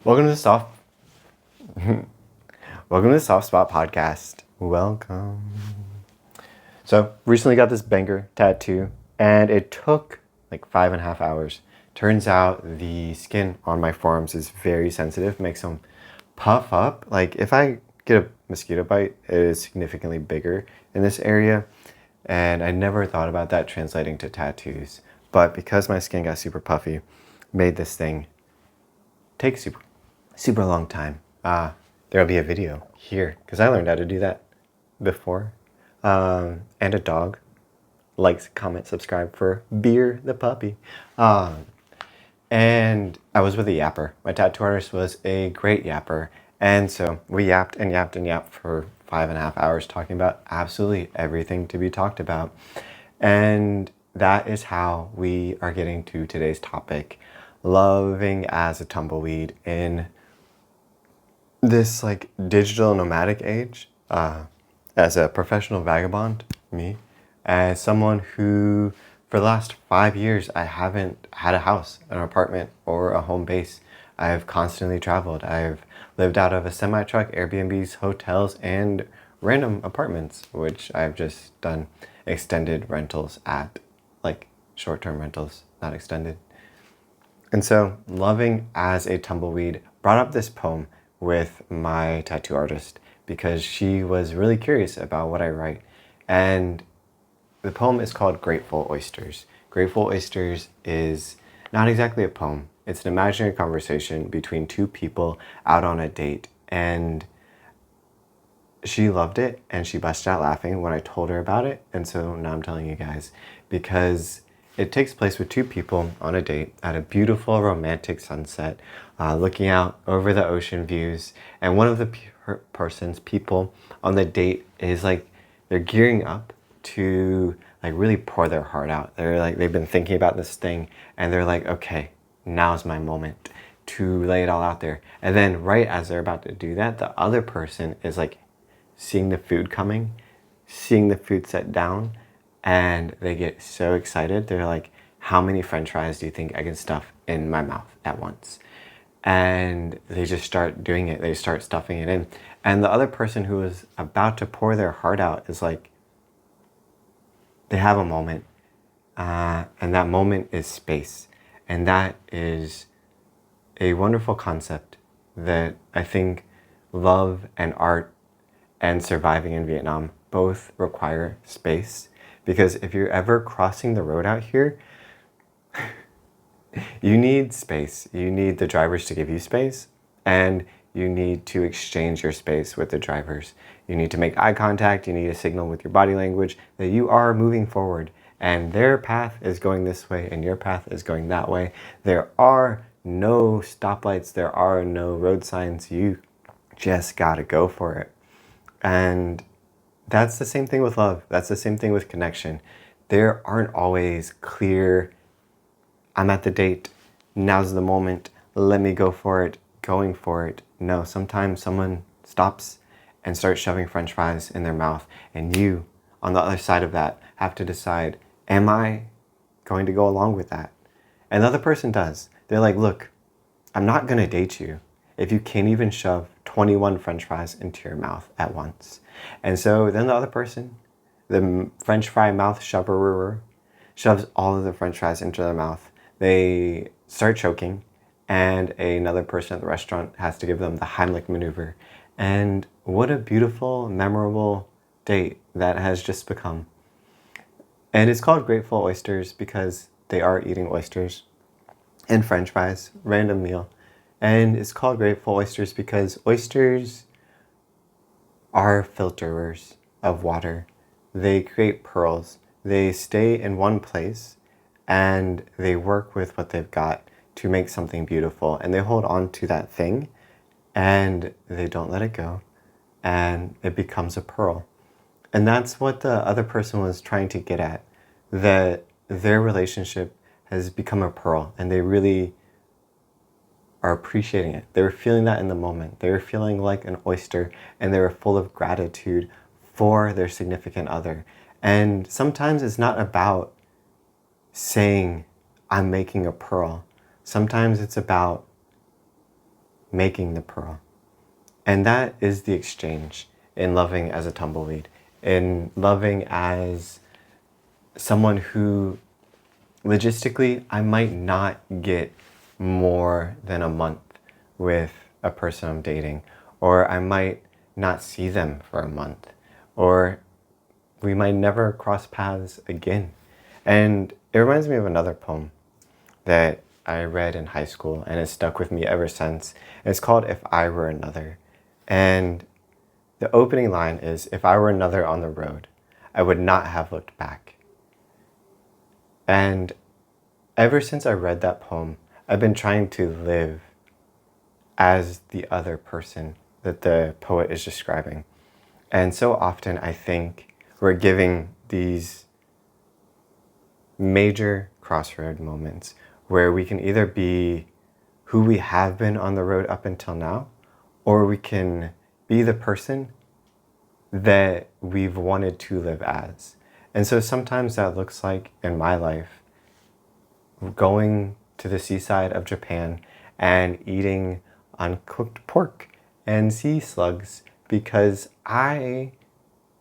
Welcome to the Soft Welcome to the Soft Spot Podcast. Welcome. So recently got this banger tattoo and it took like 5.5 hours. Turns out the skin on my forearms is very sensitive, makes them puff up. Like if I get a mosquito bite, it is significantly bigger in this area. And I never thought about that translating to tattoos. But because my skin got super puffy, made this thing take super long time. There'll be a video here because I learned how to do that before. And a dog. Likes, comment, subscribe for Beer the puppy. And I was with a yapper. My tattoo artist was a great yapper. And so we yapped and yapped and yapped for 5.5 hours talking about absolutely everything to be talked about. And that is how we are getting to today's topic, loving as a tumbleweed in this like digital nomadic age. As a professional vagabond, me, as someone who for the last 5 years I haven't had a house, an apartment, or a home base. I've constantly traveled. I've lived out of a semi-truck, Airbnbs, hotels, and random apartments, which I've just done extended rentals at, like short-term rentals, not extended. And so, loving as a tumbleweed brought up this poem with my tattoo artist because she was really curious about what I write. And the poem is called Grateful Oysters. Grateful Oysters is not exactly a poem. It's an imaginary conversation between two people out on a date. And she loved it and she busted out laughing when I told her about it. And so now I'm telling you guys because it takes place with two people on a date at a beautiful romantic sunset, looking out over the ocean views. And one of the people on the date is like, they're gearing up to like really pour their heart out. They're like, they've been thinking about this thing and they're like, okay, now's my moment to lay it all out there. And then right as they're about to do that, the other person is like seeing the food coming, seeing the food set down, and they get so excited. They're like, how many French fries do you think I can stuff in my mouth at once? And they just start doing it. They start stuffing it in. And the other person who is about to pour their heart out is like, they have a moment. And that moment is space. And that is a wonderful concept that I think love and art and surviving in Vietnam both require space. Because if you're ever crossing the road out here, you need space. You need the drivers to give you space, and you need to exchange your space with the drivers. You need to make eye contact. You need a signal with your body language that you are moving forward, and their path is going this way, and your path is going that way. There are no stoplights. There are no road signs. You just gotta go for it. And that's the same thing with love. That's the same thing with connection. There aren't always clear, I'm at the date, now's the moment, let me go for it, going for it. No, sometimes someone stops and starts shoving French fries in their mouth, and you, on the other side of that, have to decide, am I going to go along with that? And the other person does. They're like, look, I'm not gonna date you if you can't even shove 21 French fries into your mouth at once. And so then the other person, the French fry mouth shover, shoves all of the French fries into their mouth. They start choking, and another person at the restaurant has to give them the Heimlich maneuver. And what a beautiful, memorable date that has just become. And it's called Grateful Oysters because they are eating oysters and French fries, random meal. And it's called Grateful Oysters because oysters are filterers of water. They create pearls. They stay in one place and they work with what they've got to make something beautiful. And they hold on to that thing and they don't let it go. And it becomes a pearl. And that's what the other person was trying to get at. That their relationship has become a pearl and they really are appreciating it. They were feeling that in the moment. They were feeling like an oyster and they were full of gratitude for their significant other. And sometimes it's not about saying, I'm making a pearl. Sometimes it's about making the pearl. And that is the exchange in loving as a tumbleweed, in loving as someone who logistically I might not get more than a month with a person I'm dating, or I might not see them for a month, or we might never cross paths again. And it reminds me of another poem that I read in high school and it's stuck with me ever since. It's called If I Were Another. And the opening line is, if I were another on the road, I would not have looked back. And ever since I read that poem, I've been trying to live as the other person that the poet is describing. And so often I think we're giving these major crossroad moments where we can either be who we have been on the road up until now, or we can be the person that we've wanted to live as. And so sometimes that looks like, in my life, going to the seaside of Japan and eating uncooked pork and sea slugs because I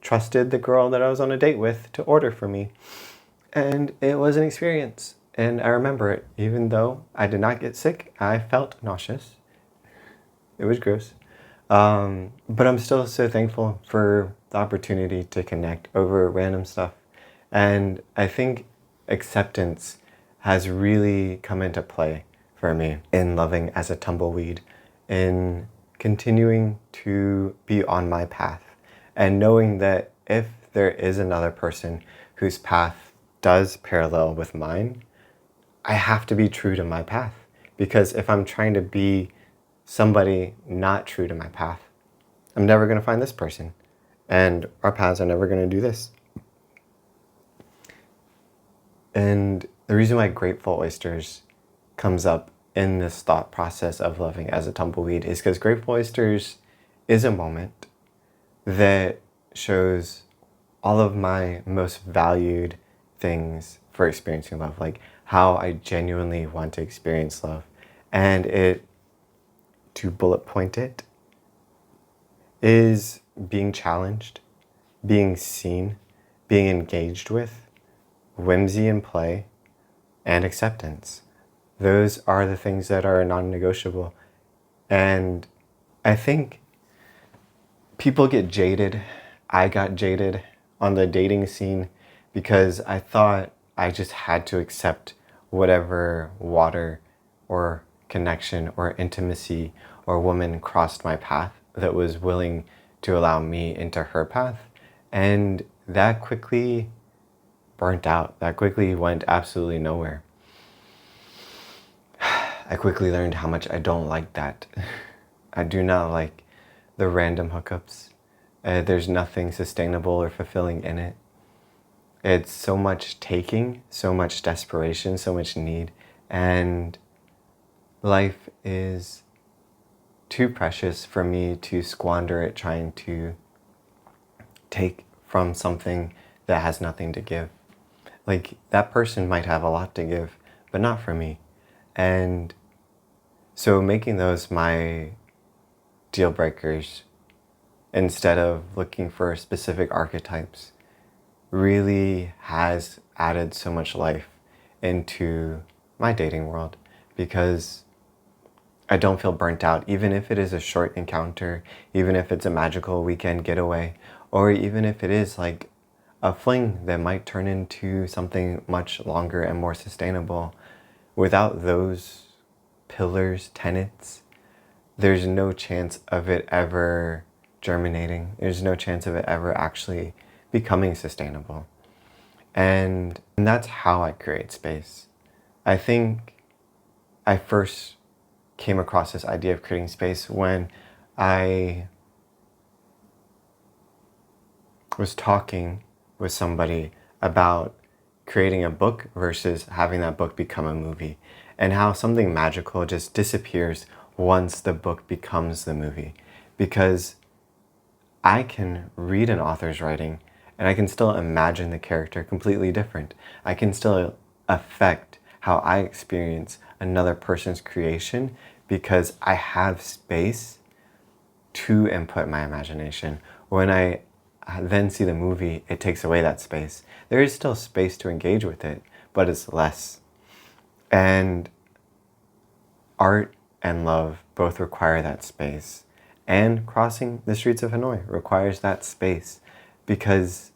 trusted the girl that I was on a date with to order for me. And it was an experience. And I remember it. Even though I did not get sick, I felt nauseous. It was gross. But I'm still so thankful for the opportunity to connect over random stuff. And I think acceptance has really come into play for me in loving as a tumbleweed, in continuing to be on my path, and knowing that if there is another person whose path does parallel with mine, I have to be true to my path. Because if I'm trying to be somebody not true to my path, I'm never going to find this person. And our paths are never going to do this. And the reason why grateful oysters comes up in this thought process of loving as a tumbleweed is because grateful oysters is a moment that shows all of my most valued things for experiencing love, like how I genuinely want to experience love. And it, to bullet point it, is being challenged, being seen, being engaged with, whimsy and play, and acceptance. Those are the things that are non-negotiable. And I think people get jaded. I got jaded on the dating scene because I thought I just had to accept whatever water or connection or intimacy or woman crossed my path that was willing to allow me into her path. And that quickly burnt out. That quickly went absolutely nowhere. I quickly learned how much I don't like that. I do not like the random hookups. There's nothing sustainable or fulfilling in it. It's so much taking, so much desperation, so much need, and life is too precious for me to squander it trying to take from something that has nothing to give. Like, that person might have a lot to give, but not for me. And so making those my deal breakers instead of looking for specific archetypes really has added so much life into my dating world, because I don't feel burnt out, even if it is a short encounter, even if it's a magical weekend getaway, or even if it is like a fling that might turn into something much longer and more sustainable. Without those pillars, tenets, there's no chance of it ever germinating. There's no chance of it ever actually becoming sustainable. And that's how I create space. I think I first came across this idea of creating space when I was talking with somebody about creating a book versus having that book become a movie, and how something magical just disappears once the book becomes the movie. Because I can read an author's writing and I can still imagine the character completely different. I can still affect how I experience another person's creation because I have space to input my imagination. When I then see the movie, it takes away that space. There is still space to engage with it, but it's less. And art and love both require that space. And crossing the streets of Hanoi requires that space, because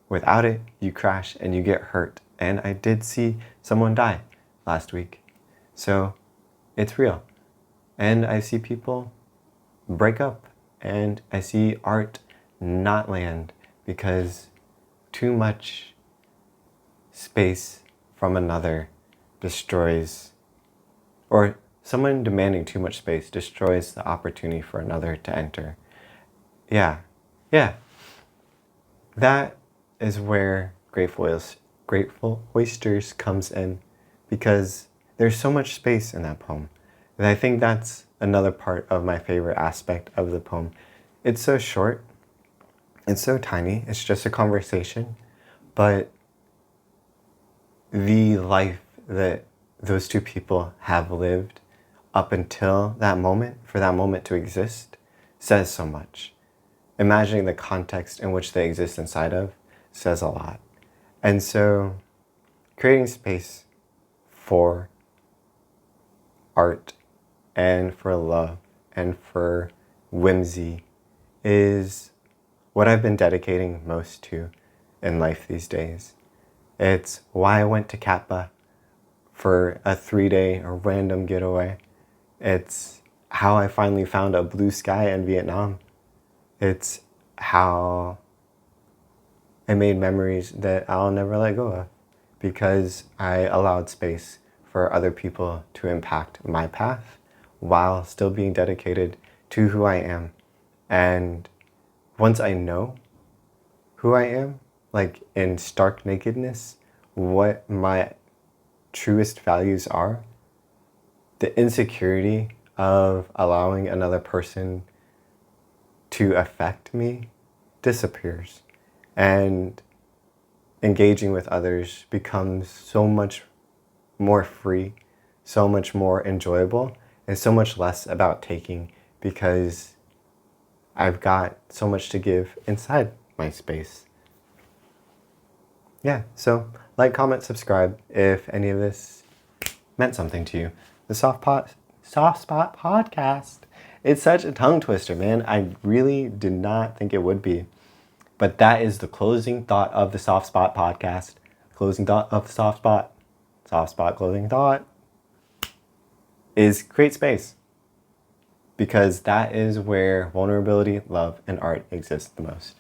without it, you crash and you get hurt. And I did see someone die last week. So it's real. And I see people break up, and I see art not land because too much space from another destroys, or someone demanding too much space destroys the opportunity for another to enter. Yeah. That is where Grateful Oysters comes in, because there's so much space in that poem. And I think that's another part of my favorite aspect of the poem. It's so short, it's so tiny, it's just a conversation, but the life that those two people have lived up until that moment, for that moment to exist, says so much. Imagining the context in which they exist inside of says a lot. And so creating space for art and for love and for whimsy is what I've been dedicating most to in life these days. It's why I went to Kappa for a 3-day random getaway. It's how I finally found a blue sky in Vietnam. It's how I made memories that I'll never let go of, because I allowed space for other people to impact my path while still being dedicated to who I am. And once I know who I am, like in stark nakedness, what my truest values are, the insecurity of allowing another person to affect me disappears. And engaging with others becomes so much more free, so much more enjoyable, and so much less about taking, because I've got so much to give inside my space. Yeah, so like, comment, subscribe if any of this meant something to you. The Soft Spot Podcast. It's such a tongue twister, man. I really did not think it would be. But that is the closing thought of the Soft Spot Podcast. Closing thought of the Soft Spot. Soft Spot closing thought is create space. Because that is where vulnerability, love, and art exist the most.